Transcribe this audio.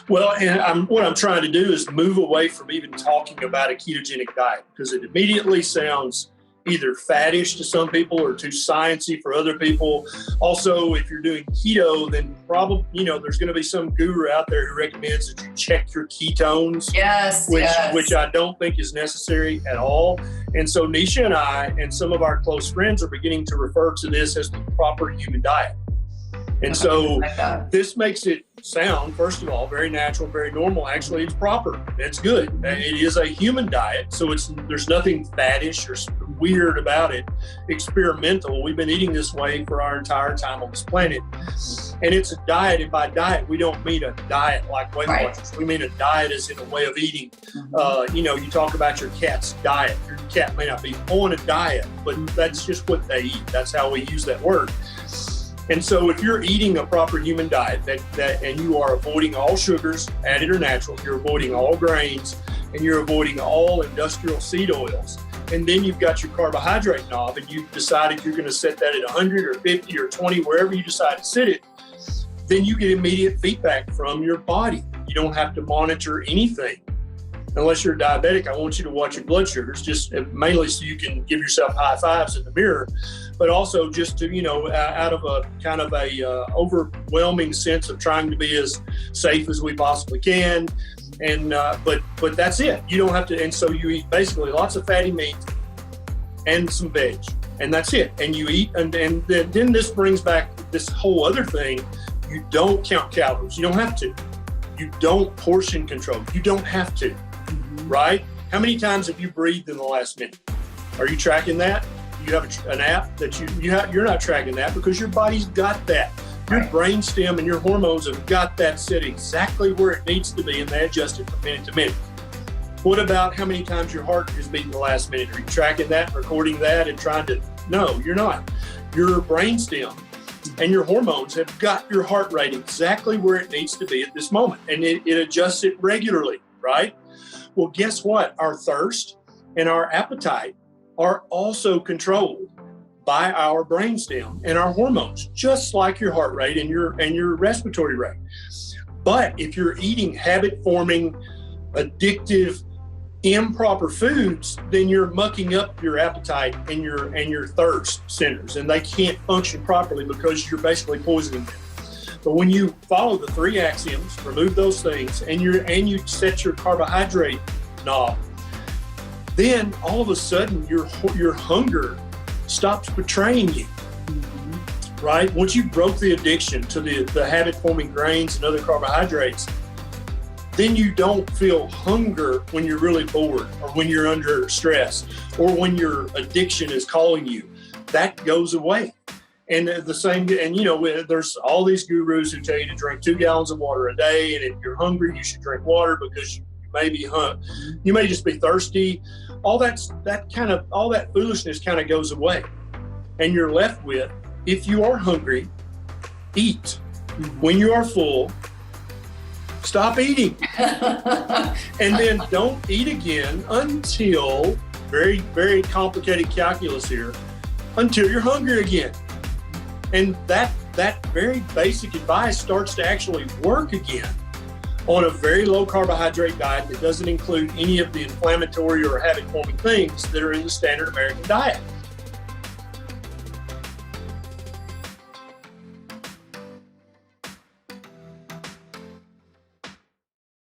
Well, and what I'm trying to do is move away from even talking about a ketogenic diet because it immediately sounds either faddish to some people or too sciencey for other people. Also, if you're doing keto, then probably, there's going to be some guru out there who recommends that you check your ketones. Yes, which I don't think is necessary at all. And so Nisha and I and some of our close friends are beginning to refer to this as the proper human diet. And so this makes it sound, first of all, very natural, very normal. Actually, it's proper. It's good. It is a human diet. So there's nothing faddish or weird about it. Experimental. We've been eating this way for our entire time on this planet. And it's a diet. And by diet, we don't mean a diet like Weight Watchers. We mean a diet as in a way of eating. You talk about your cat's diet. Your cat may not be on a diet, but that's just what they eat. That's how we use that word. And so if you're eating a proper human diet and you are avoiding all sugars, added or natural, you're avoiding all grains, and you're avoiding all industrial seed oils, and then you've got your carbohydrate knob and you've decided you're going to set that at 100 or 50 or 20, wherever you decide to set it, then you get immediate feedback from your body. You don't have to monitor anything. Unless you're diabetic, I want you to watch your blood sugars, just mainly so you can give yourself high fives in the mirror, but also just to, out of a kind of a overwhelming sense of trying to be as safe as we possibly can. And but that's it. You don't have to. And so you eat basically lots of fatty meat and some veg, and that's it. And you eat, and then this brings back this whole other thing. You don't count calories. You don't have to. You don't portion control. You don't have to. Right? How many times have you breathed in the last minute? Are you tracking that? You have an app that you're not tracking that because your body's got that. Your brainstem and your hormones have got that set exactly where it needs to be, and they adjust it from minute to minute. What about how many times your heart is beating the last minute? Are you tracking that, recording that, and trying to? No, you're not. Your brainstem and your hormones have got your heart rate exactly where it needs to be at this moment, and it adjusts it regularly, right? Well, guess what? Our thirst and our appetite are also controlled by our brainstem and our hormones, just like your heart rate and your respiratory rate. But if you're eating habit-forming, addictive, improper foods, then you're mucking up your appetite and your thirst centers, and they can't function properly because you're basically poisoning them. But when you follow the 3 axioms, remove those things, and you set your carbohydrate knob, then all of a sudden your hunger stops betraying you. Right? Once you broke the addiction to the habit-forming grains and other carbohydrates, then you don't feel hunger when you're really bored or when you're under stress or when your addiction is calling you. That goes away. And the same, and there's all these gurus who tell you to drink 2 gallons of water a day, and if you're hungry, you should drink water because you may be you may just be thirsty. All that foolishness kind of goes away, and you're left with, if you are hungry, eat. When you are full, stop eating, and then don't eat again until very, very complicated calculus here, until you're hungry again. And that very basic advice starts to actually work again on a very low carbohydrate diet that doesn't include any of the inflammatory or habit-forming things that are in the standard American diet.